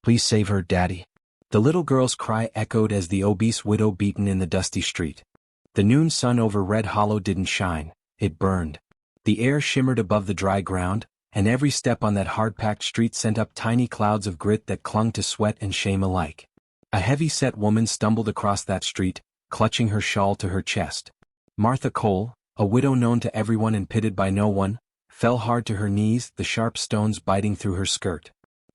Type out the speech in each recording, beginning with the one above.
Please save her, Daddy. The little girl's cry echoed as the obese widow beaten in the dusty street. The noon sun over Red Hollow didn't shine, it burned. The air shimmered above the dry ground, and every step on that hard-packed street sent up tiny clouds of grit that clung to sweat and shame alike. A heavy-set woman stumbled across that street, clutching her shawl to her chest. Martha Cole, a widow known to everyone and pitied by no one, fell hard to her knees, the sharp stones biting through her skirt.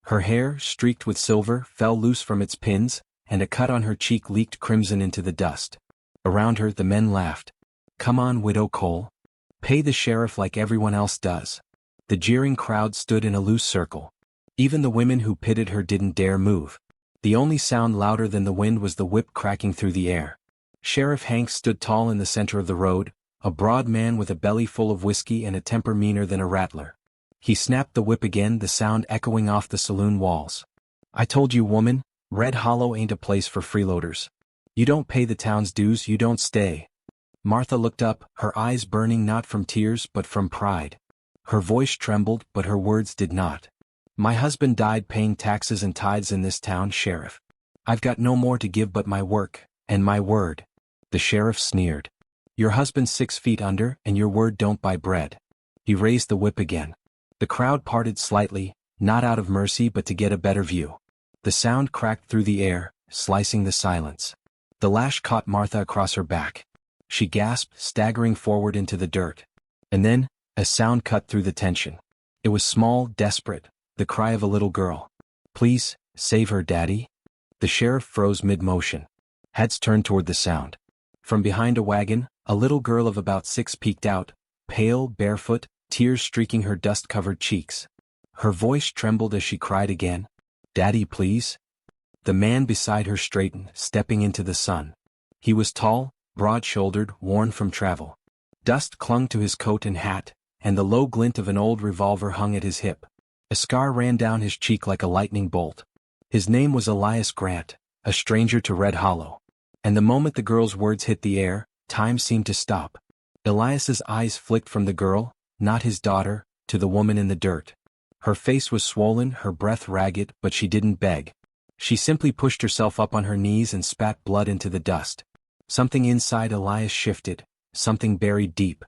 Her hair, streaked with silver, fell loose from its pins, and a cut on her cheek leaked crimson into the dust. Around her, the men laughed. "Come on, Widow Cole. Pay the sheriff like everyone else does." The jeering crowd stood in a loose circle. Even the women who pitied her didn't dare move. The only sound louder than the wind was the whip cracking through the air. Sheriff Hanks stood tall in the center of the road, a broad man with a belly full of whiskey and a temper meaner than a rattler. He snapped the whip again, the sound echoing off the saloon walls. "I told you, woman, Red Hollow ain't a place for freeloaders. You don't pay the town's dues, you don't stay." Martha looked up, her eyes burning not from tears but from pride. Her voice trembled, but her words did not. "My husband died paying taxes and tithes in this town, Sheriff. I've got no more to give but my work, and my word." The sheriff sneered. "Your husband's 6 feet under, and your word don't buy bread." He raised the whip again. The crowd parted slightly, not out of mercy but to get a better view. The sound cracked through the air, slicing the silence. The lash caught Martha across her back. She gasped, staggering forward into the dirt. And then, a sound cut through the tension. It was small, desperate, the cry of a little girl. "Please, save her, Daddy." The sheriff froze mid-motion. Heads turned toward the sound. From behind a wagon, a little girl of about 6 peeked out, pale, barefoot, tears streaking her dust-covered cheeks. Her voice trembled as she cried again, "Daddy, please." The man beside her straightened, stepping into the sun. He was tall, broad-shouldered, worn from travel. Dust clung to his coat and hat, and the low glint of an old revolver hung at his hip. A scar ran down his cheek like a lightning bolt. His name was Elias Grant, a stranger to Red Hollow. And the moment the girl's words hit the air, time seemed to stop. Elias's eyes flicked from the girl, not his daughter, to the woman in the dirt. Her face was swollen, her breath ragged, but she didn't beg. She simply pushed herself up on her knees and spat blood into the dust. Something inside Elias shifted, something buried deep.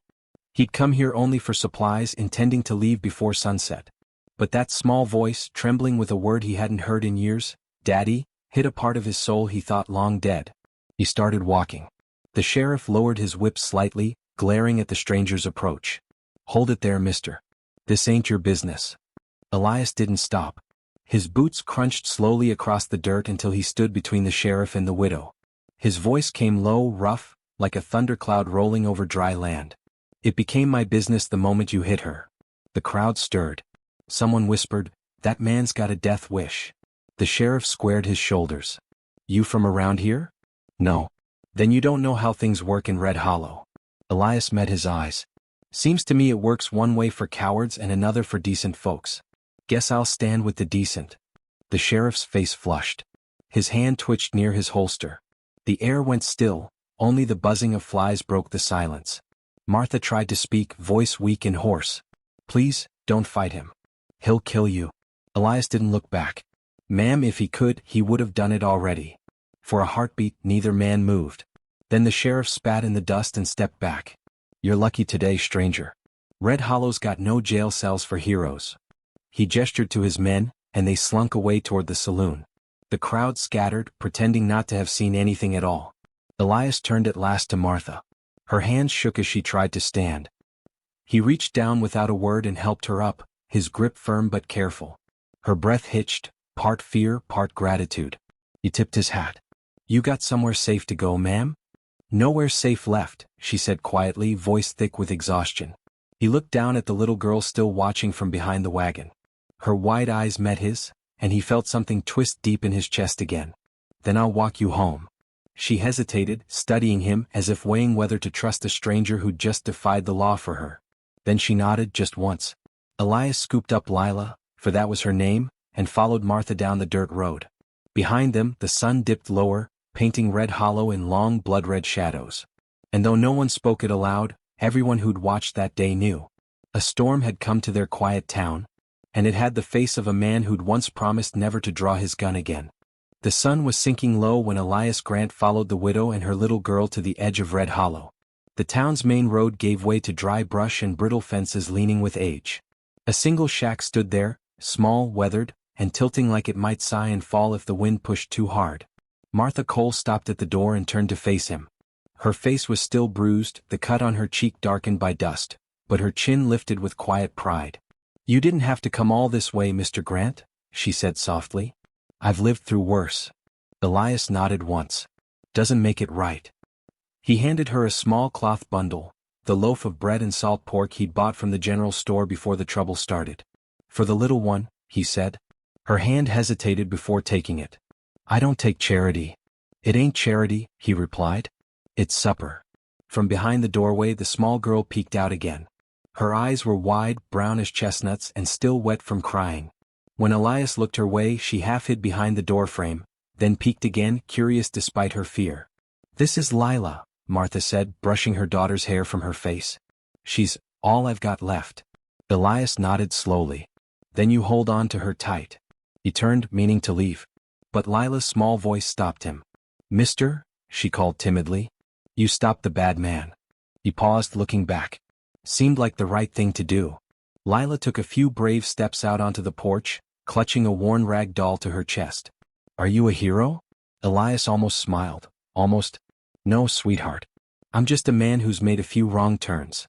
He'd come here only for supplies, intending to leave before sunset. But that small voice, trembling with a word he hadn't heard in years, "Daddy," hit a part of his soul he thought long dead. He started walking. The sheriff lowered his whip slightly, glaring at the stranger's approach. "Hold it there, mister. This ain't your business." Elias didn't stop. His boots crunched slowly across the dirt until he stood between the sheriff and the widow. His voice came low, rough, like a thundercloud rolling over dry land. "It became my business the moment you hit her." The crowd stirred. Someone whispered, "That man's got a death wish." The sheriff squared his shoulders. "You from around here?" "No." "Then you don't know how things work in Red Hollow." Elias met his eyes. "Seems to me it works one way for cowards and another for decent folks. Guess I'll stand with the decent." The sheriff's face flushed. His hand twitched near his holster. The air went still, only the buzzing of flies broke the silence. Martha tried to speak, voice weak and hoarse. "Please, don't fight him. He'll kill you." Elias didn't look back. "Ma'am, if he could, he would have done it already." For a heartbeat, neither man moved. Then the sheriff spat in the dust and stepped back. "You're lucky today, stranger. Red Hollow's got no jail cells for heroes." He gestured to his men, and they slunk away toward the saloon. The crowd scattered, pretending not to have seen anything at all. Elias turned at last to Martha. Her hands shook as she tried to stand. He reached down without a word and helped her up, his grip firm but careful. Her breath hitched, part fear, part gratitude. He tipped his hat. "You got somewhere safe to go, ma'am?" "Nowhere safe left," she said quietly, voice thick with exhaustion. He looked down at the little girl still watching from behind the wagon. Her wide eyes met his, and he felt something twist deep in his chest again. "Then I'll walk you home." She hesitated, studying him as if weighing whether to trust a stranger who'd just defied the law for her. Then she nodded just once. Elias scooped up Lila, for that was her name, and followed Martha down the dirt road. Behind them, the sun dipped lower, painting Red Hollow in long blood-red shadows. And though no one spoke it aloud, everyone who'd watched that day knew. A storm had come to their quiet town. and it had the face of a man who'd once promised never to draw his gun again. The sun was sinking low when Elias Grant followed the widow and her little girl to the edge of Red Hollow. The town's main road gave way to dry brush and brittle fences leaning with age. A single shack stood there, small, weathered, and tilting like it might sigh and fall if the wind pushed too hard. Martha Cole stopped at the door and turned to face him. Her face was still bruised, the cut on her cheek darkened by dust, but her chin lifted with quiet pride. "You didn't have to come all this way, Mr. Grant," she said softly. "I've lived through worse." Elias nodded once. "Doesn't make it right." He handed her a small cloth bundle, the loaf of bread and salt pork he'd bought from the general store before the trouble started. "For the little one," he said. Her hand hesitated before taking it. "I don't take charity." "It ain't charity," he replied. "It's supper." From behind the doorway the small girl peeked out again. Her eyes were wide, brown as chestnuts and still wet from crying. When Elias looked her way she half hid behind the doorframe, then peeked again, curious despite her fear. "This is Lila," Martha said, brushing her daughter's hair from her face. "She's all I've got left." Elias nodded slowly. "Then you hold on to her tight." He turned, meaning to leave. But Lila's small voice stopped him. "Mister," she called timidly. "You stopped the bad man." He paused, looking back. Seemed like the right thing to do. Lila took a few brave steps out onto the porch, clutching a worn rag doll to her chest. "Are you a hero?" Elias almost smiled. "Almost? No, sweetheart. I'm just a man who's made a few wrong turns."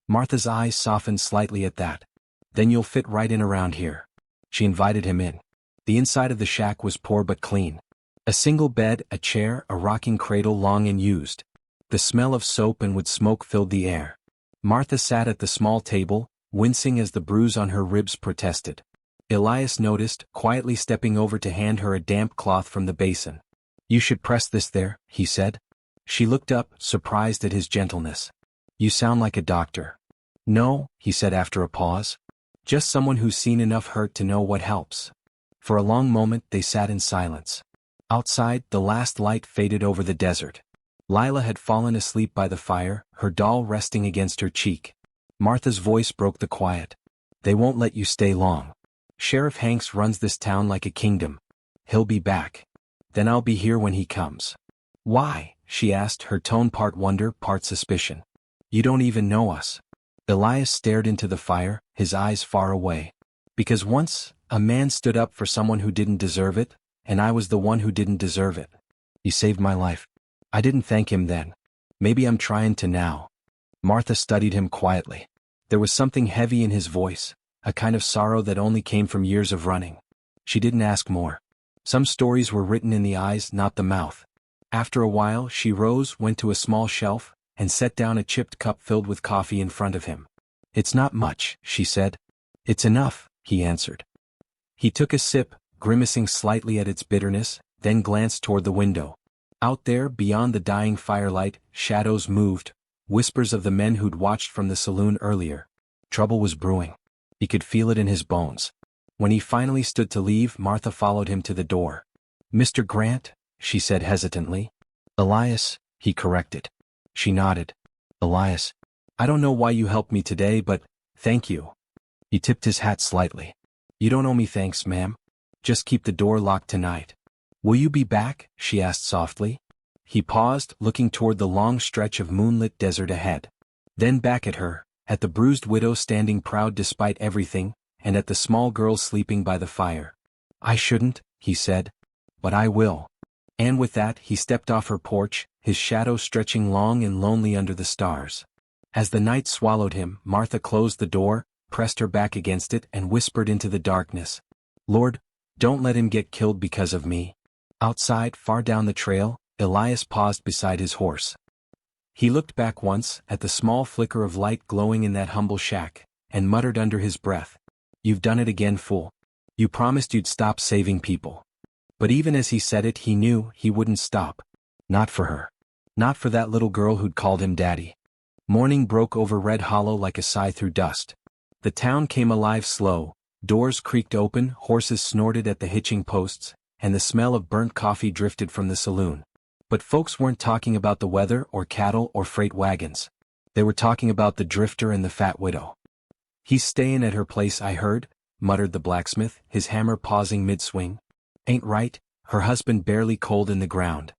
Martha's eyes softened slightly at that. "Then you'll fit right in around here." She invited him in. The inside of the shack was poor but clean. A single bed, a chair, a rocking cradle long unused. The smell of soap and wood smoke filled the air. Martha sat at the small table, wincing as the bruise on her ribs protested. Elias noticed, quietly stepping over to hand her a damp cloth from the basin. "You should press this there," he said. She looked up, surprised at his gentleness. "You sound like a doctor." "No," he said after a pause. "Just someone who's seen enough hurt to know what helps." For a long moment they sat in silence. Outside, the last light faded over the desert. Lila had fallen asleep by the fire, her doll resting against her cheek. Martha's voice broke the quiet. "They won't let you stay long. Sheriff Hanks runs this town like a kingdom. He'll be back. Then I'll be here when he comes." "Why?" she asked, her tone part wonder, part suspicion. "You don't even know us." Elias stared into the fire, his eyes far away. "Because once, a man stood up for someone who didn't deserve it, and I was the one who didn't deserve it. He saved my life. I didn't thank him then. Maybe I'm trying to now." Martha studied him quietly. There was something heavy in his voice, a kind of sorrow that only came from years of running. She didn't ask more. Some stories were written in the eyes, not the mouth. After a while she rose, went to a small shelf, and set down a chipped cup filled with coffee in front of him. "It's not much," she said. "It's enough," he answered. He took a sip, grimacing slightly at its bitterness, then glanced toward the window. Out there, beyond the dying firelight, shadows moved, whispers of the men who'd watched from the saloon earlier. Trouble was brewing. He could feel it in his bones. When he finally stood to leave, Martha followed him to the door. "Mr. Grant," she said hesitantly. "Elias," he corrected. She nodded. "Elias. I don't know why you helped me today, but thank you." He tipped his hat slightly. "You don't owe me thanks, ma'am. Just keep the door locked tonight." "Will you be back?" she asked softly. He paused, looking toward the long stretch of moonlit desert ahead. Then back at her, at the bruised widow standing proud despite everything, and at the small girl sleeping by the fire. "I shouldn't," he said. "But I will." And with that he stepped off her porch, his shadow stretching long and lonely under the stars. As the night swallowed him, Martha closed the door, pressed her back against it, and whispered into the darkness, "Lord, don't let him get killed because of me." Outside, far down the trail, Elias paused beside his horse. He looked back once, at the small flicker of light glowing in that humble shack, and muttered under his breath, "You've done it again, fool. You promised you'd stop saving people." But even as he said it he knew he wouldn't stop. Not for her. Not for that little girl who'd called him daddy. Morning broke over Red Hollow like a sigh through dust. The town came alive slow, doors creaked open, horses snorted at the hitching posts, and the smell of burnt coffee drifted from the saloon. But folks weren't talking about the weather or cattle or freight wagons. They were talking about the drifter and the fat widow. "He's stayin' at her place, I heard," muttered the blacksmith, his hammer pausing mid-swing. Ain't right, her husband barely cold in the ground.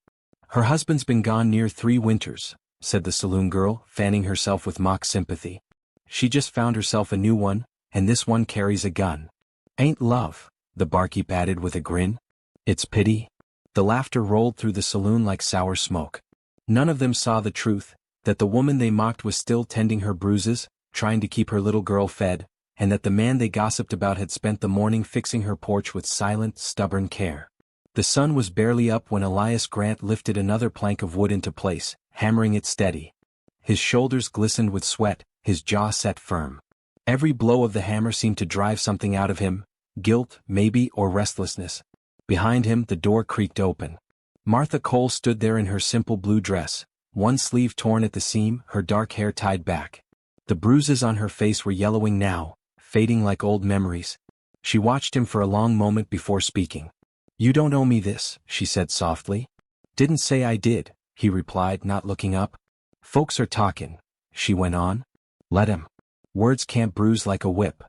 Her husband's been gone near 3 winters, said the saloon girl, fanning herself with mock sympathy. She just found herself a new one, and this one carries a gun. Ain't love, the barkeep added with a grin. It's pity. The laughter rolled through the saloon like sour smoke. None of them saw the truth, that the woman they mocked was still tending her bruises, trying to keep her little girl fed, and that the man they gossiped about had spent the morning fixing her porch with silent, stubborn care. The sun was barely up when Elias Grant lifted another plank of wood into place, hammering it steady. His shoulders glistened with sweat, his jaw set firm. Every blow of the hammer seemed to drive something out of him, guilt, maybe, or restlessness. Behind him, the door creaked open. Martha Cole stood there in her simple blue dress, one sleeve torn at the seam, her dark hair tied back. The bruises on her face were yellowing now, fading like old memories. She watched him for a long moment before speaking. "You don't owe me this," she said softly. "Didn't say I did," he replied, not looking up. "Folks are talking," she went on. "Let 'em. Words can't bruise like a whip."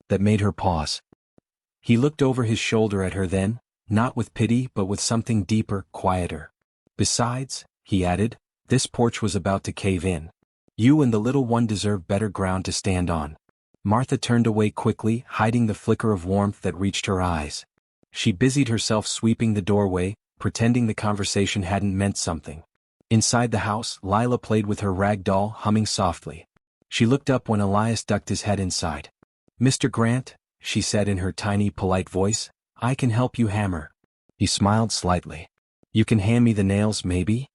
That made her pause. He looked over his shoulder at her then, not with pity but with something deeper, quieter. "Besides," he added, "this porch was about to cave in. You and the little one deserve better ground to stand on." Martha turned away quickly, hiding the flicker of warmth that reached her eyes. She busied herself sweeping the doorway, pretending the conversation hadn't meant something. Inside the house, Lila played with her rag doll, humming softly. She looked up when Elias ducked his head inside. "Mr. Grant," she said in her tiny, polite voice, "I can help you hammer." He smiled slightly. "You can hand me the nails, maybe?"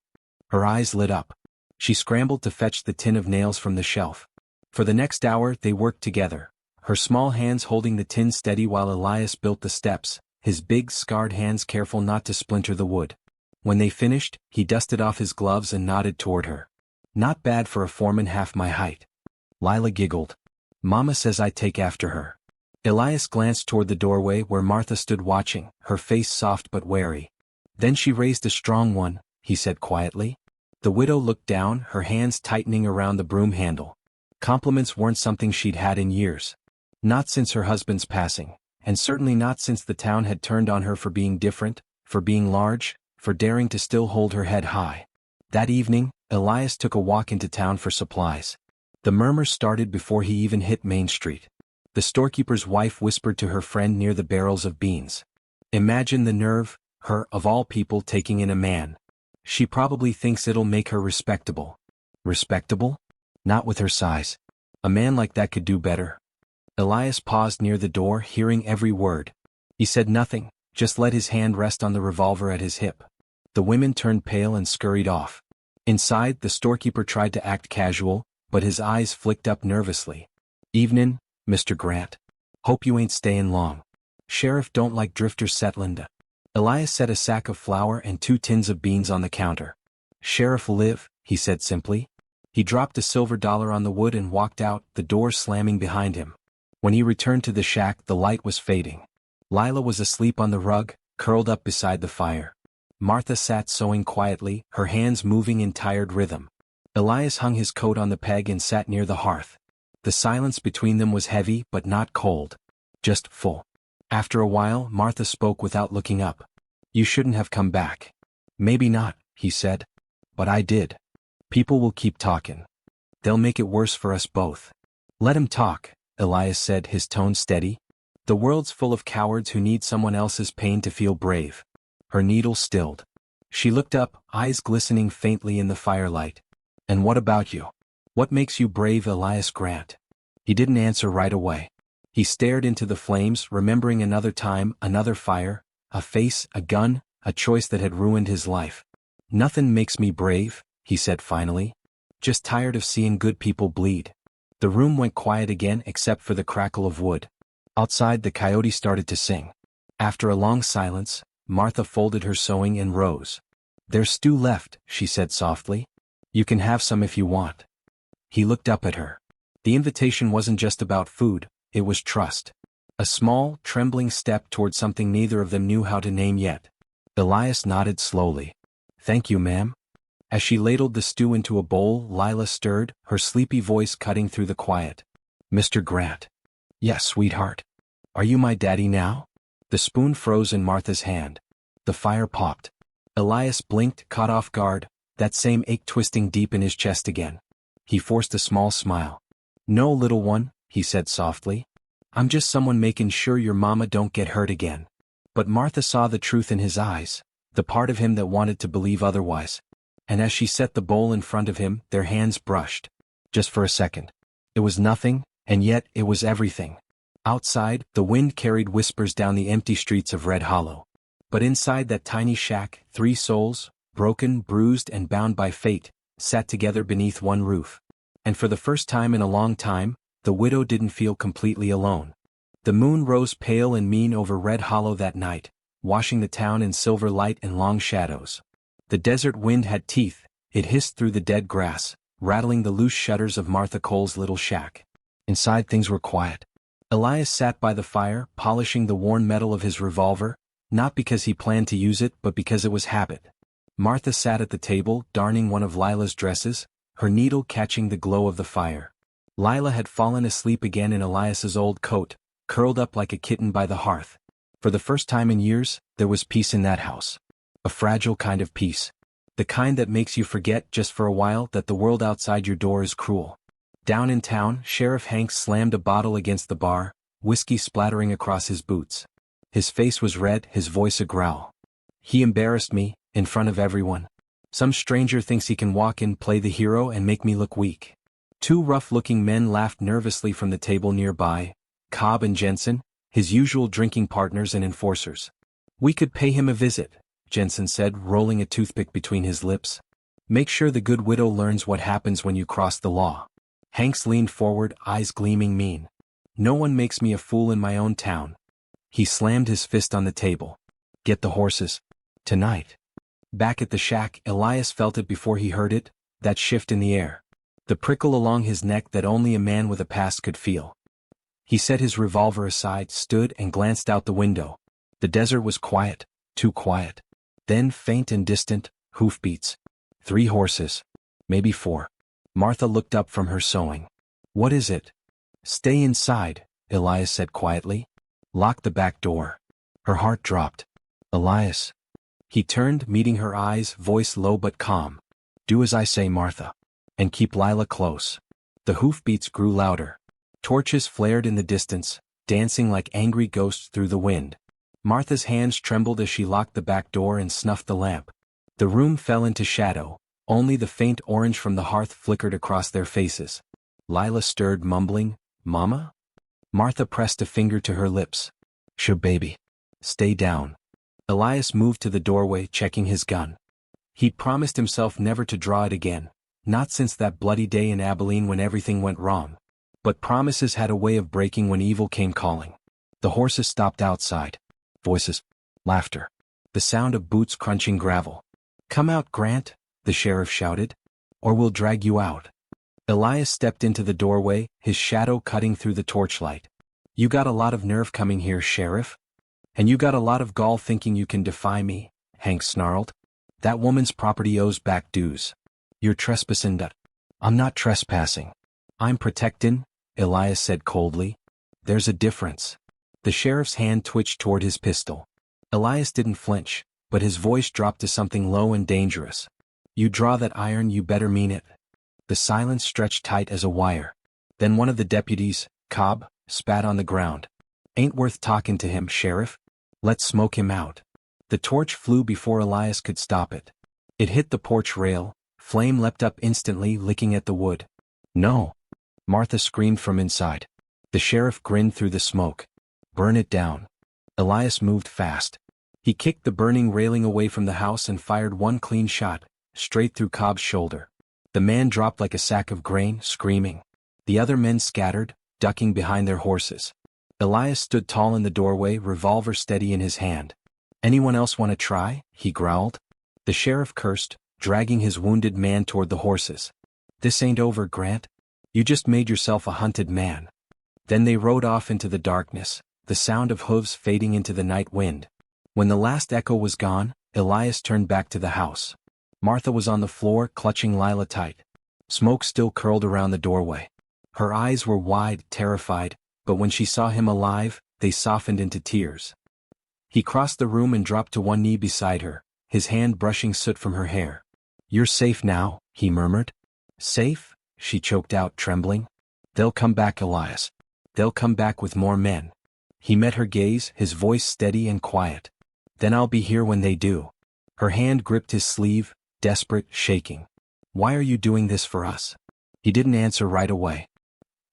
Her eyes lit up. She scrambled to fetch the tin of nails from the shelf. For the next hour they worked together, her small hands holding the tin steady while Elias built the steps, his big, scarred hands careful not to splinter the wood. When they finished, he dusted off his gloves and nodded toward her. "Not bad for a foreman half my height." Lila giggled. "Mama says I take after her." Elias glanced toward the doorway where Martha stood watching, her face soft but wary. "Then she raised a strong one," he said quietly. The widow looked down, her hands tightening around the broom handle. Compliments weren't something she'd had in years. Not since her husband's passing, and certainly not since the town had turned on her for being different, for being large, for daring to still hold her head high. That evening, Elias took a walk into town for supplies. The murmurs started before he even hit Main Street. The storekeeper's wife whispered to her friend near the barrels of beans. "Imagine the nerve, her, of all people, taking in a man. She probably thinks it'll make her respectable." Respectable? Not with her size. A man like that could do better. Elias paused near the door, hearing every word. He said nothing, just let his hand rest on the revolver at his hip. The women turned pale and scurried off. Inside, the storekeeper tried to act casual, but his eyes flicked up nervously. "Evenin', Mr. Grant. Hope you ain't stayin' long. Sheriff don't like drifters settlin'. Elias set a sack of flour and 2 tins of beans on the counter. "Sheriff live," he said simply. He dropped a silver dollar on the wood and walked out, the door slamming behind him. When he returned to the shack, the light was fading. Lila was asleep on the rug, curled up beside the fire. Martha sat sewing quietly, her hands moving in tired rhythm. Elias hung his coat on the peg and sat near the hearth. The silence between them was heavy but not cold. Just full. After a while, Martha spoke without looking up. "You shouldn't have come back." "Maybe not," he said. "But I did. People will keep talking. They'll make it worse for us both." "Let 'em talk," Elias said, his tone steady. "The world's full of cowards who need someone else's pain to feel brave." Her needle stilled. She looked up, eyes glistening faintly in the firelight. "And what about you? What makes you brave, Elias Grant?" He didn't answer right away. He stared into the flames, remembering another time, another fire, a face, a gun, a choice that had ruined his life. "Nothing makes me brave," he said finally. "Just tired of seeing good people bleed." The room went quiet again except for the crackle of wood. Outside, the coyote started to sing. After a long silence, Martha folded her sewing and rose. "There's stew left," she said softly. "You can have some if you want." He looked up at her. The invitation wasn't just about food, it was trust. A small, trembling step toward something neither of them knew how to name yet. Elias nodded slowly. "Thank you, ma'am." As she ladled the stew into a bowl, Lila stirred, her sleepy voice cutting through the quiet. "Mr. Grant." "Yes, sweetheart." Are you my daddy now? The spoon froze in Martha's hand. The fire popped. Elias blinked, caught off guard, that same ache twisting deep in his chest again. He forced a small smile. No, little one, he said softly. I'm just someone making sure your mama don't get hurt again. But Martha saw the truth in his eyes, the part of him that wanted to believe otherwise. And as she set the bowl in front of him, their hands brushed. Just for a second. It was nothing, and yet it was everything. Outside, the wind carried whispers down the empty streets of Red Hollow. But inside that tiny shack, 3 souls, broken, bruised, and bound by fate, sat together beneath one roof. And for the first time in a long time, the widow didn't feel completely alone. The moon rose pale and mean over Red Hollow that night, washing the town in silver light and long shadows. The desert wind had teeth, it hissed through the dead grass, rattling the loose shutters of Martha Cole's little shack. Inside things were quiet. Elias sat by the fire, polishing the worn metal of his revolver, not because he planned to use it but because it was habit. Martha sat at the table, darning one of Lila's dresses, her needle catching the glow of the fire. Lila had fallen asleep again in Elias's old coat, curled up like a kitten by the hearth. For the first time in years, there was peace in that house. A fragile kind of peace. The kind that makes you forget just for a while that the world outside your door is cruel. Down in town, Sheriff Hanks slammed a bottle against the bar, whiskey splattering across his boots. His face was red, his voice a growl. He embarrassed me, in front of everyone. Some stranger thinks he can walk in, play the hero, and make me look weak. 2 rough-looking men laughed nervously from the table nearby, Cobb and Jensen, his usual drinking partners and enforcers. We could pay him a visit, Jensen said, rolling a toothpick between his lips. Make sure the good widow learns what happens when you cross the law. Hanks leaned forward, eyes gleaming mean. No one makes me a fool in my own town. He slammed his fist on the table. Get the horses. Tonight. Back at the shack, Elias felt it before he heard it, that shift in the air. The prickle along his neck that only a man with a past could feel. He set his revolver aside, stood and glanced out the window. The desert was quiet, too quiet. Then faint and distant, hoofbeats. 3 horses. Maybe 4. Martha looked up from her sewing. What is it? Stay inside, Elias said quietly. Lock the back door. Her heart dropped. Elias. He turned, meeting her eyes, voice low but calm. Do as I say, Martha. And keep Lila close. The hoofbeats grew louder. Torches flared in the distance, dancing like angry ghosts through the wind. Martha's hands trembled as she locked the back door and snuffed the lamp. The room fell into shadow. Only the faint orange from the hearth flickered across their faces. Lila stirred, mumbling, Mama? Martha pressed a finger to her lips. Shh, baby. Stay down. Elias moved to the doorway, checking his gun. He promised himself never to draw it again, not since that bloody day in Abilene when everything went wrong. But promises had a way of breaking when evil came calling. The horses stopped outside. Voices. Laughter. The sound of boots crunching gravel. Come out, Grant, the sheriff shouted, or we'll drag you out. Elias stepped into the doorway, his shadow cutting through the torchlight. You got a lot of nerve coming here, Sheriff. And you got a lot of gall thinking you can defy me, Hank snarled. That woman's property owes back dues. You're trespassing. I'm not trespassing. I'm protectin', Elias said coldly. There's a difference. The sheriff's hand twitched toward his pistol. Elias didn't flinch, but his voice dropped to something low and dangerous. You draw that iron, you better mean it. The silence stretched tight as a wire. Then one of the deputies, Cobb, spat on the ground. Ain't worth talking to him, Sheriff. Let's smoke him out. The torch flew before Elias could stop it. It hit the porch rail, flame leapt up instantly, licking at the wood. No. Martha screamed from inside. The sheriff grinned through the smoke. Burn it down. Elias moved fast. He kicked the burning railing away from the house and fired one clean shot, straight through Cobb's shoulder. The man dropped like a sack of grain, screaming. The other men scattered, ducking behind their horses. Elias stood tall in the doorway, revolver steady in his hand. Anyone else want to try? He growled. The sheriff cursed, dragging his wounded man toward the horses. This ain't over, Grant. You just made yourself a hunted man. Then they rode off into the darkness, the sound of hooves fading into the night wind. When the last echo was gone, Elias turned back to the house. Martha was on the floor, clutching Lila tight. Smoke still curled around the doorway. Her eyes were wide, terrified, but when she saw him alive, they softened into tears. He crossed the room and dropped to one knee beside her, his hand brushing soot from her hair. "You're safe now," he murmured. "Safe?" she choked out, trembling. "They'll come back, Elias. They'll come back with more men." He met her gaze, his voice steady and quiet. "Then I'll be here when they do." Her hand gripped his sleeve, desperate, shaking. "Why are you doing this for us?" He didn't answer right away.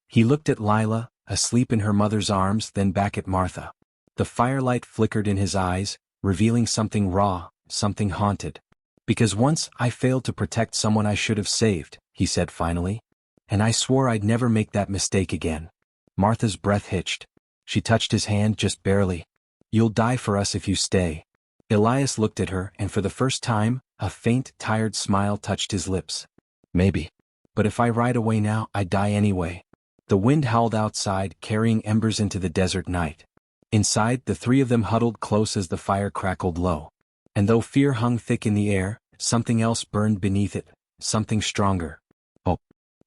He looked at Lila, asleep in her mother's arms, then back at Martha. The firelight flickered in his eyes, revealing something raw, something haunted. "Because once I failed to protect someone I should have saved," he said finally. "And I swore I'd never make that mistake again." Martha's breath hitched. She touched his hand just barely. "You'll die for us if you stay." Elias looked at her, and for the first time, a faint, tired smile touched his lips. "Maybe. But if I ride away now, I die anyway." The wind howled outside, carrying embers into the desert night. Inside, the three of them huddled close as the fire crackled low. And though fear hung thick in the air, something else burned beneath it, something stronger. Hope.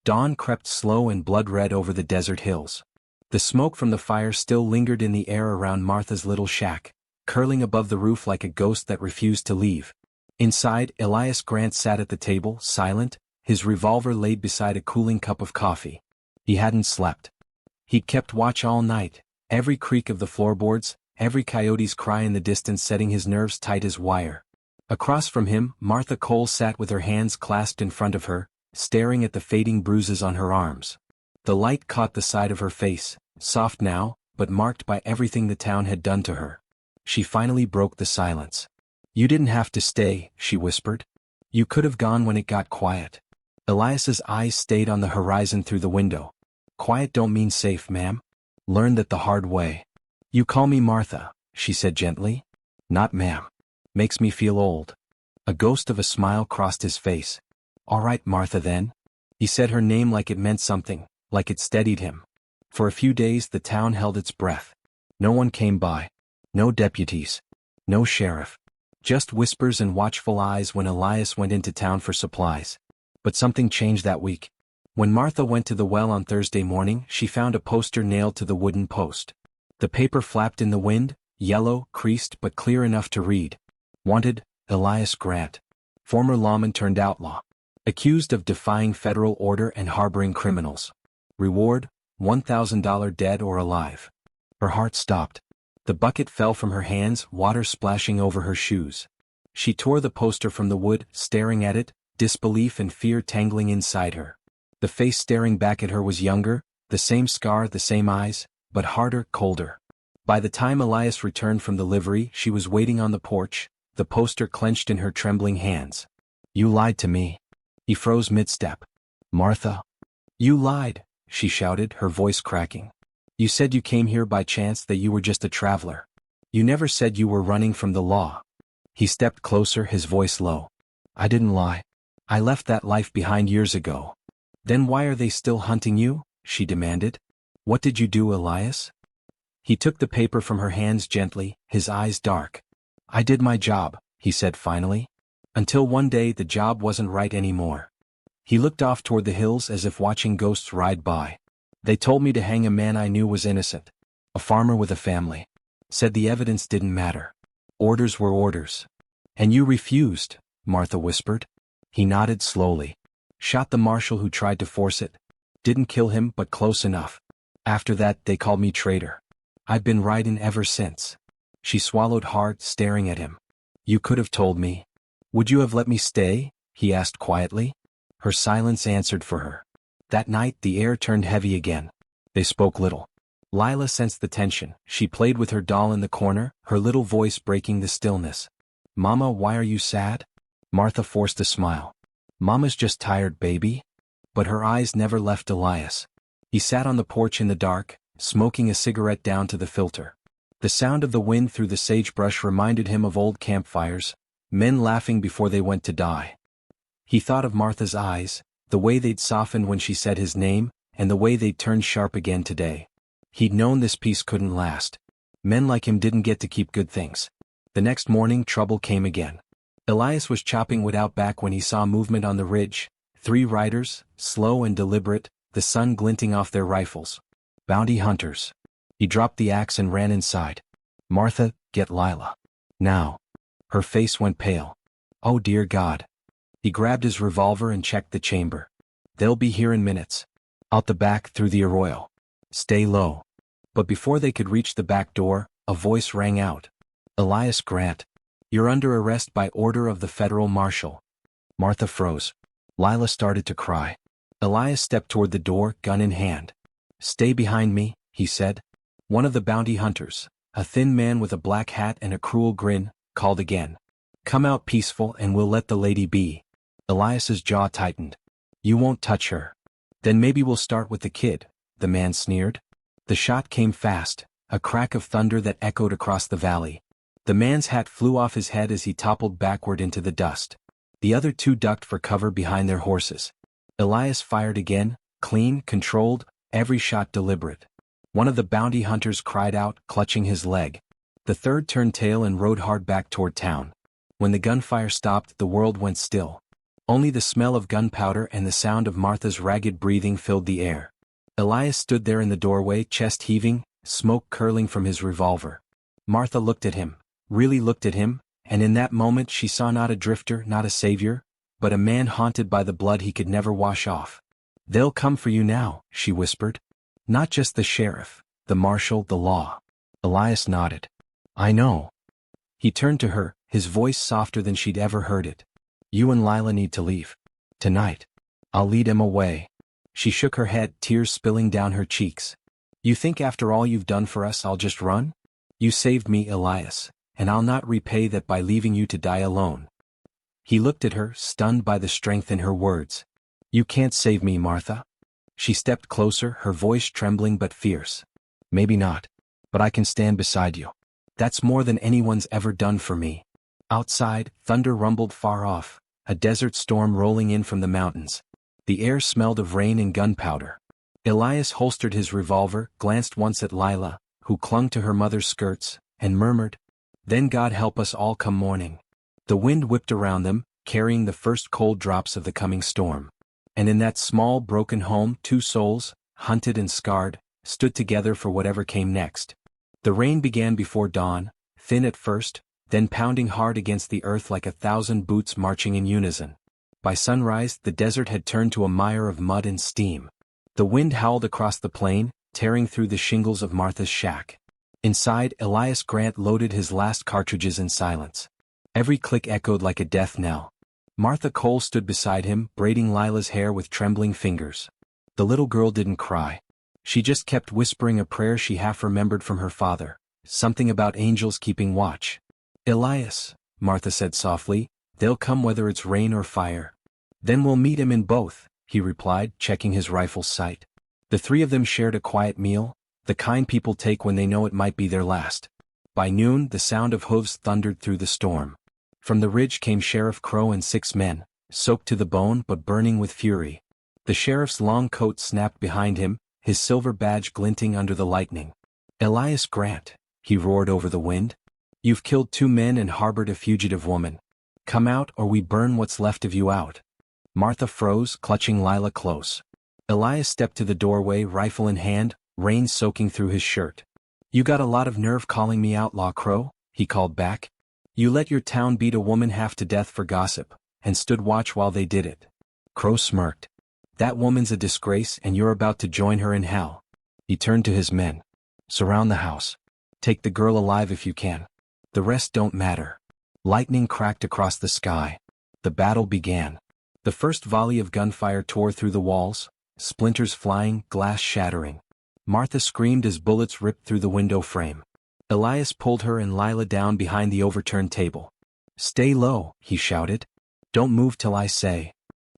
Dawn crept slow and blood-red over the desert hills. The smoke from the fire still lingered in the air around Martha's little shack, curling above the roof like a ghost that refused to leave. Inside, Elias Grant sat at the table, silent, his revolver laid beside a cooling cup of coffee. He hadn't slept. He'd kept watch all night, every creak of the floorboards, every coyote's cry in the distance setting his nerves tight as wire. Across from him, Martha Cole sat with her hands clasped in front of her, staring at the fading bruises on her arms. The light caught the side of her face, soft now, but marked by everything the town had done to her. She finally broke the silence. "You didn't have to stay," she whispered. "You could have gone when it got quiet." Elias's eyes stayed on the horizon through the window. "Quiet don't mean safe, ma'am. Learned that the hard way." "You call me Martha," she said gently. "Not ma'am. Makes me feel old." A ghost of a smile crossed his face. "All right, Martha then." He said her name like it meant something, like it steadied him. For a few days the town held its breath. No one came by. No deputies. No sheriff. Just whispers and watchful eyes when Elias went into town for supplies. But something changed that week. When Martha went to the well on Thursday morning, she found a poster nailed to the wooden post. The paper flapped in the wind, yellow, creased but clear enough to read. Wanted, Elias Grant. Former lawman turned outlaw. Accused of defying federal order and harboring criminals. Reward, $1,000 dead or alive. Her heart stopped. The bucket fell from her hands, water splashing over her shoes. She tore the poster from the wood, staring at it, disbelief and fear tangling inside her. The face staring back at her was younger, the same scar, the same eyes, but harder, colder. By the time Elias returned from the livery, she was waiting on the porch, the poster clenched in her trembling hands. "You lied to me." He froze mid-step. "Martha." "You lied," she shouted, her voice cracking. "You said you came here by chance, that you were just a traveler. You never said you were running from the law." He stepped closer, his voice low. "I didn't lie. I left that life behind years ago." "Then why are they still hunting you?" she demanded. "What did you do, Elias?" He took the paper from her hands gently, his eyes dark. "I did my job," he said finally. "Until one day the job wasn't right anymore." He looked off toward the hills as if watching ghosts ride by. "They told me to hang a man I knew was innocent. A farmer with a family. Said the evidence didn't matter. Orders were orders." "And you refused," Martha whispered. He nodded slowly. "Shot the marshal who tried to force it. Didn't kill him, but close enough. After that they called me traitor. I've been riding ever since." She swallowed hard, staring at him. "You could have told me." "Would you have let me stay?" he asked quietly. Her silence answered for her. That night the air turned heavy again. They spoke little. Lila sensed the tension. She played with her doll in the corner, her little voice breaking the stillness. "Mama, why are you sad?" Martha forced a smile. "Mama's just tired, baby." But her eyes never left Elias. He sat on the porch in the dark, smoking a cigarette down to the filter. The sound of the wind through the sagebrush reminded him of old campfires, men laughing before they went to die. He thought of Martha's eyes, the way they'd softened when she said his name, and the way they'd turned sharp again today. He'd known this peace couldn't last. Men like him didn't get to keep good things. The next morning trouble came again. Elias was chopping wood out back when he saw movement on the ridge, 3 riders, slow and deliberate, the sun glinting off their rifles. Bounty hunters. He dropped the axe and ran inside. "Martha, get Lila. Now." Her face went pale. "Oh dear God." He grabbed his revolver and checked the chamber. "They'll be here in minutes." Out the back through the arroyo. "Stay low." But before they could reach the back door, a voice rang out. "Elias Grant. You're under arrest by order of the federal marshal." Martha froze. Lila started to cry. Elias stepped toward the door, gun in hand. "Stay behind me," he said. One of the bounty hunters, a thin man with a black hat and a cruel grin, called again. "Come out peaceful and we'll let the lady be." Elias's jaw tightened. "You won't touch her." "Then maybe we'll start with the kid," the man sneered. The shot came fast, a crack of thunder that echoed across the valley. The man's hat flew off his head as he toppled backward into the dust. The other two ducked for cover behind their horses. Elias fired again, clean, controlled, every shot deliberate. One of the bounty hunters cried out, clutching his leg. The third turned tail and rode hard back toward town. When the gunfire stopped, the world went still. Only the smell of gunpowder and the sound of Martha's ragged breathing filled the air. Elias stood there in the doorway, chest heaving, smoke curling from his revolver. Martha looked at him, really looked at him, and in that moment she saw not a drifter, not a savior, but a man haunted by the blood he could never wash off. "They'll come for you now," she whispered. "Not just the sheriff, the marshal, the law." Elias nodded. "I know." He turned to her, his voice softer than she'd ever heard it. "You and Lila need to leave. Tonight. I'll lead him away." She shook her head, tears spilling down her cheeks. "You think after all you've done for us I'll just run? You saved me, Elias, and I'll not repay that by leaving you to die alone." He looked at her, stunned by the strength in her words. "You can't save me, Martha." She stepped closer, her voice trembling but fierce. "Maybe not. But I can stand beside you. That's more than anyone's ever done for me." Outside, thunder rumbled far off, a desert storm rolling in from the mountains. The air smelled of rain and gunpowder. Elias holstered his revolver, glanced once at Lila, who clung to her mother's skirts, and murmured, "Then God help us all come morning." The wind whipped around them, carrying the first cold drops of the coming storm. And in that small, broken home, two souls, hunted and scarred, stood together for whatever came next. The rain began before dawn, thin at first, then pounding hard against the earth like 1,000 boots marching in unison. By sunrise, the desert had turned to a mire of mud and steam. The wind howled across the plain, tearing through the shingles of Martha's shack. Inside, Elias Grant loaded his last cartridges in silence. Every click echoed like a death knell. Martha Cole stood beside him, braiding Lila's hair with trembling fingers. The little girl didn't cry. She just kept whispering a prayer she half remembered from her father, something about angels keeping watch. "Elias," Martha said softly, "they'll come whether it's rain or fire." "Then we'll meet him in both," he replied, checking his rifle's sight. The three of them shared a quiet meal, the kind people take when they know it might be their last. By noon, the sound of hooves thundered through the storm. From the ridge came Sheriff Crow and 6 men, soaked to the bone but burning with fury. The sheriff's long coat snapped behind him, his silver badge glinting under the lightning. "Elias Grant," he roared over the wind. "You've killed 2 men and harbored a fugitive woman. Come out or we burn what's left of you out." Martha froze, clutching Lila close. Elias stepped to the doorway, rifle in hand, rain soaking through his shirt. "You got a lot of nerve calling me outlaw, Crow," he called back. "You let your town beat a woman half to death for gossip, and stood watch while they did it." Crow smirked. "That woman's a disgrace and you're about to join her in hell." He turned to his men. "Surround the house. Take the girl alive if you can. The rest don't matter." Lightning cracked across the sky. The battle began. The first volley of gunfire tore through the walls, splinters flying, glass shattering. Martha screamed as bullets ripped through the window frame. Elias pulled her and Lila down behind the overturned table. "Stay low," he shouted. "Don't move till I say."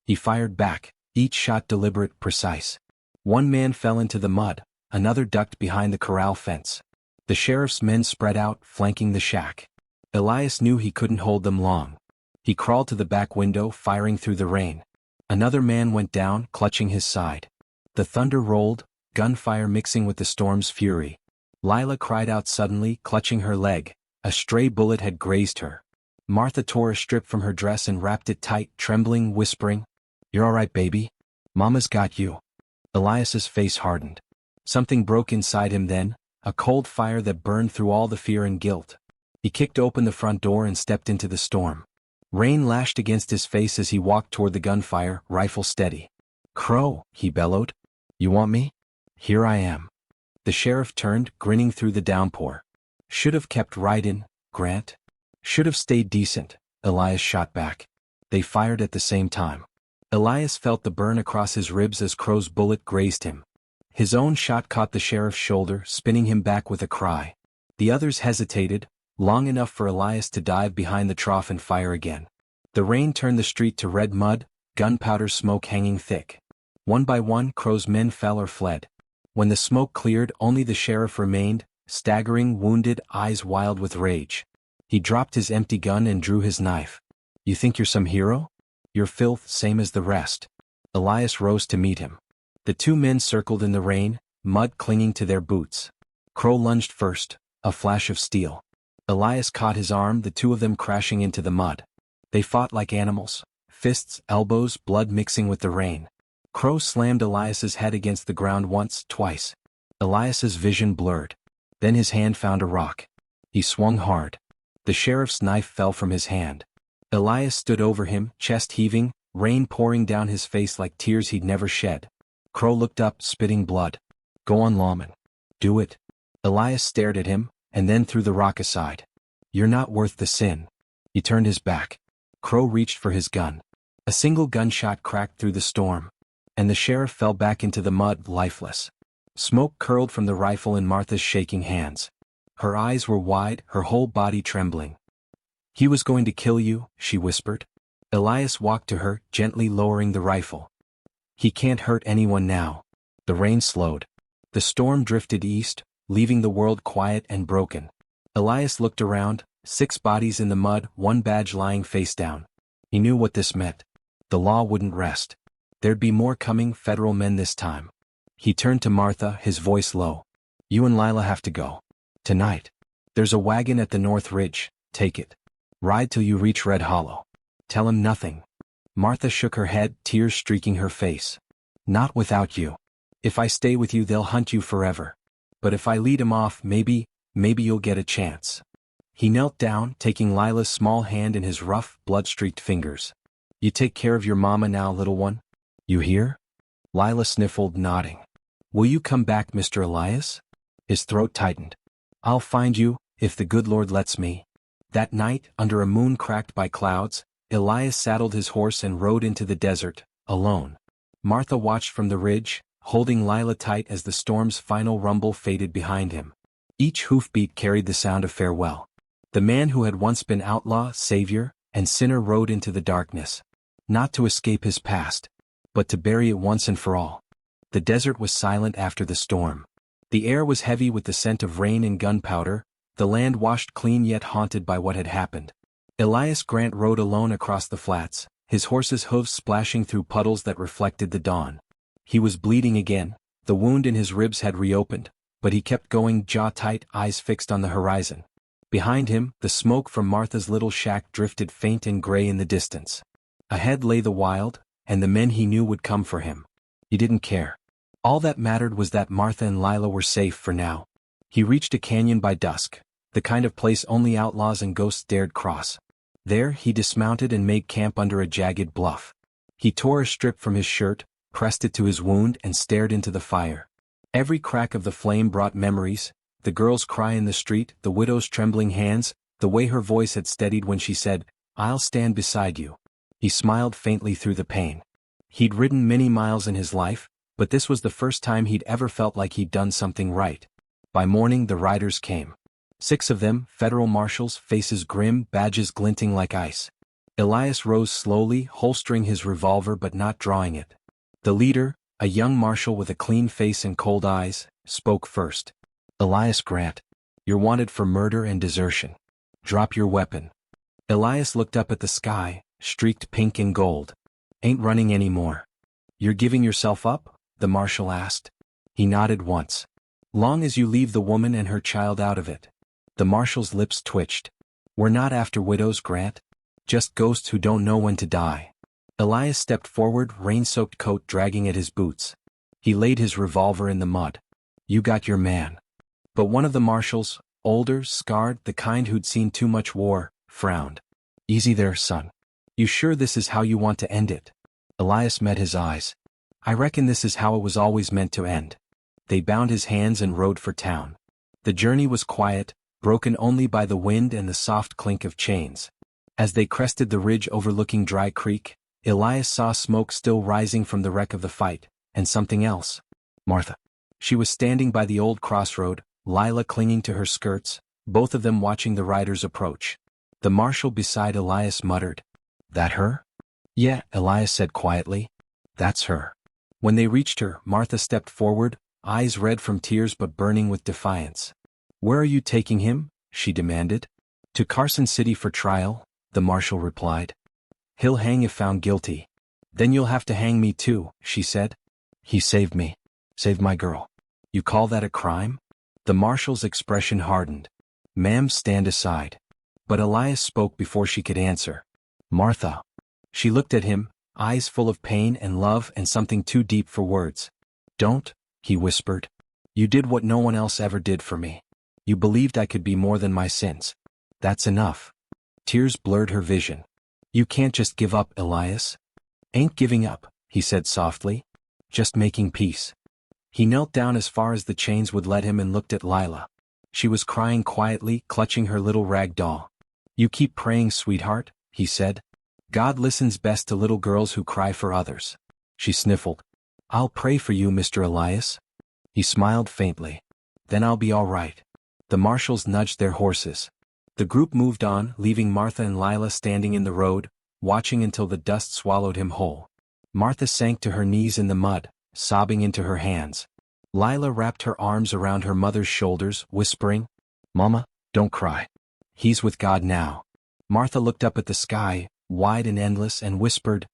He fired back, each shot deliberate, precise. One man fell into the mud, another ducked behind the corral fence. The sheriff's men spread out, flanking the shack. Elias knew he couldn't hold them long. He crawled to the back window, firing through the rain. Another man went down, clutching his side. The thunder rolled, gunfire mixing with the storm's fury. Lila cried out suddenly, clutching her leg. A stray bullet had grazed her. Martha tore a strip from her dress and wrapped it tight, trembling, whispering, "You're all right, baby. Mama's got you." Elias's face hardened. Something broke inside him then, a cold fire that burned through all the fear and guilt. He kicked open the front door and stepped into the storm. Rain lashed against his face as he walked toward the gunfire, rifle steady. "Crow," he bellowed. "You want me? Here I am." The sheriff turned, grinning through the downpour. "Should have kept right in, Grant. Should have stayed decent," Elias shot back. They fired at the same time. Elias felt the burn across his ribs as Crow's bullet grazed him. His own shot caught the sheriff's shoulder, spinning him back with a cry. The others hesitated, long enough for Elias to dive behind the trough and fire again. The rain turned the street to red mud, gunpowder smoke hanging thick. One by one, Crow's men fell or fled. When the smoke cleared, only the sheriff remained, staggering, wounded, eyes wild with rage. He dropped his empty gun and drew his knife. "You think you're some hero? You're filth, same as the rest." Elias rose to meet him. The two men circled in the rain, mud clinging to their boots. Crow lunged first, a flash of steel. Elias caught his arm, the two of them crashing into the mud. They fought like animals, fists, elbows, blood mixing with the rain. Crow slammed Elias's head against the ground once, twice. Elias's vision blurred. Then his hand found a rock. He swung hard. The sheriff's knife fell from his hand. Elias stood over him, chest heaving, rain pouring down his face like tears he'd never shed. Crow looked up, spitting blood. "Go on, lawman. Do it." Elias stared at him, and then threw the rock aside. "You're not worth the sin." He turned his back. Crow reached for his gun. A single gunshot cracked through the storm, and the sheriff fell back into the mud, lifeless. Smoke curled from the rifle in Martha's shaking hands. Her eyes were wide, her whole body trembling. "He was going to kill you," she whispered. Elias walked to her, gently lowering the rifle. "He can't hurt anyone now." The rain slowed. The storm drifted east, leaving the world quiet and broken. Elias looked around, 6 bodies in the mud, 1 badge lying face down. He knew what this meant. The law wouldn't rest. There'd be more coming, federal men this time. He turned to Martha, his voice low. "You and Lila have to go. Tonight. There's a wagon at the North Ridge, take it. Ride till you reach Red Hollow. Tell him nothing." Martha shook her head, tears streaking her face. "Not without you. If I stay with you they'll hunt you forever. But if I lead him off, maybe you'll get a chance." He knelt down, taking Lila's small hand in his rough, blood-streaked fingers. "You take care of your mama now, little one. You hear?" Lila sniffled, nodding. "Will you come back, Mr. Elias?" His throat tightened. "I'll find you, if the good Lord lets me." That night, under a moon cracked by clouds, Elias saddled his horse and rode into the desert, alone. Martha watched from the ridge, holding Lila tight as the storm's final rumble faded behind him. Each hoofbeat carried the sound of farewell. The man who had once been outlaw, savior, and sinner rode into the darkness. Not to escape his past, but to bury it once and for all. The desert was silent after the storm. The air was heavy with the scent of rain and gunpowder, the land washed clean yet haunted by what had happened. Elias Grant rode alone across the flats, his horse's hooves splashing through puddles that reflected the dawn. He was bleeding again, the wound in his ribs had reopened, but he kept going, jaw tight, eyes fixed on the horizon. Behind him, the smoke from Martha's little shack drifted faint and gray in the distance. Ahead lay the wild, and the men he knew would come for him. He didn't care. All that mattered was that Martha and Lila were safe for now. He reached a canyon by dusk, the kind of place only outlaws and ghosts dared cross. There, he dismounted and made camp under a jagged bluff. He tore a strip from his shirt, pressed it to his wound and stared into the fire. Every crack of the flame brought memories, the girl's cry in the street, the widow's trembling hands, the way her voice had steadied when she said, "I'll stand beside you." He smiled faintly through the pain. He'd ridden many miles in his life, but this was the first time he'd ever felt like he'd done something right. By morning the riders came. 6 of them, federal marshals, faces grim, badges glinting like ice. Elias rose slowly, holstering his revolver but not drawing it. The leader, a young marshal with a clean face and cold eyes, spoke first. "Elias Grant, you're wanted for murder and desertion. Drop your weapon." Elias looked up at the sky, streaked pink and gold. "Ain't running anymore." "You're giving yourself up?" the marshal asked. He nodded once. "Long as you leave the woman and her child out of it." The marshal's lips twitched. "We're not after widows, Grant. Just ghosts who don't know when to die." Elias stepped forward, rain-soaked coat dragging at his boots. He laid his revolver in the mud. "You got your man. But one of the marshals, older, scarred, the kind who'd seen too much war, frowned. "Easy there, son. You sure this is how you want to end it?" Elias met his eyes. "I reckon this is how it was always meant to end." They bound his hands and rode for town. The journey was quiet, broken only by the wind and the soft clink of chains. As they crested the ridge overlooking Dry Creek, Elias saw smoke still rising from the wreck of the fight, and something else. Martha. She was standing by the old crossroad, Lila clinging to her skirts, both of them watching the riders approach. The marshal beside Elias muttered, "That her?" "Yeah," Elias said quietly. "That's her." When they reached her, Martha stepped forward, eyes red from tears but burning with defiance. "Where are you taking him?" she demanded. "To Carson City for trial," the marshal replied. "He'll hang if found guilty." "Then you'll have to hang me too," she said. "He saved me. Saved my girl. You call that a crime?" The marshal's expression hardened. "Ma'am, stand aside." But Elias spoke before she could answer. "Martha." She looked at him, eyes full of pain and love and something too deep for words. "Don't," he whispered. "You did what no one else ever did for me. You believed I could be more than my sins. That's enough." Tears blurred her vision. "You can't just give up, Elias." "Ain't giving up," he said softly. "Just making peace." He knelt down as far as the chains would let him and looked at Lila. She was crying quietly, clutching her little rag doll. "You keep praying, sweetheart," he said. "God listens best to little girls who cry for others." She sniffled. "I'll pray for you, Mr. Elias." He smiled faintly. "Then I'll be all right." The marshals nudged their horses. The group moved on, leaving Martha and Lila standing in the road, watching until the dust swallowed him whole. Martha sank to her knees in the mud, sobbing into her hands. Lila wrapped her arms around her mother's shoulders, whispering, "Mama, don't cry. He's with God now." Martha looked up at the sky, wide and endless, and whispered,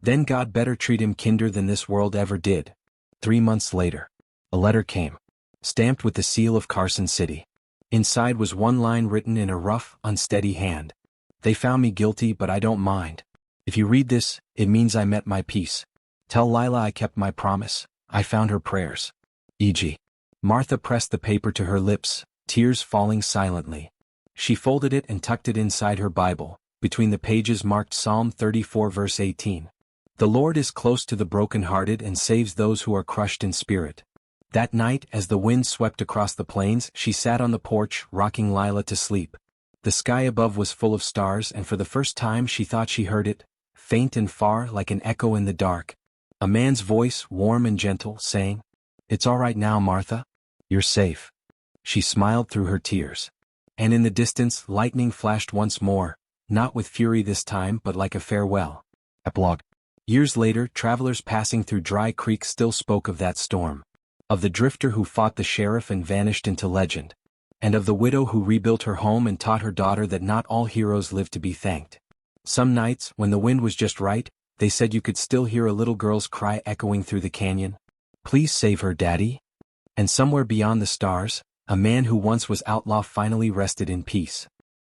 "Then God better treat him kinder than this world ever did." 3 months later, a letter came, stamped with the seal of Carson City. Inside was one line written in a rough, unsteady hand. "They found me guilty, but I don't mind. If you read this, it means I met my peace. Tell Lila I kept my promise. I found her prayers. E.g." Martha pressed the paper to her lips, tears falling silently. She folded it and tucked it inside her Bible, between the pages marked Psalm 34 verse 18. "The Lord is close to the brokenhearted and saves those who are crushed in spirit." That night, as the wind swept across the plains, she sat on the porch, rocking Lila to sleep. The sky above was full of stars, and for the first time she thought she heard it, faint and far like an echo in the dark. A man's voice, warm and gentle, saying, "It's all right now, Martha. You're safe." She smiled through her tears. And in the distance, lightning flashed once more, not with fury this time but like a farewell. Epilogue. Years later, travelers passing through Dry Creek still spoke of that storm. Of the drifter who fought the sheriff and vanished into legend. And of the widow who rebuilt her home and taught her daughter that not all heroes live to be thanked. Some nights, when the wind was just right, they said you could still hear a little girl's cry echoing through the canyon. "Please save her, Daddy." And somewhere beyond the stars, a man who once was outlaw finally rested in peace.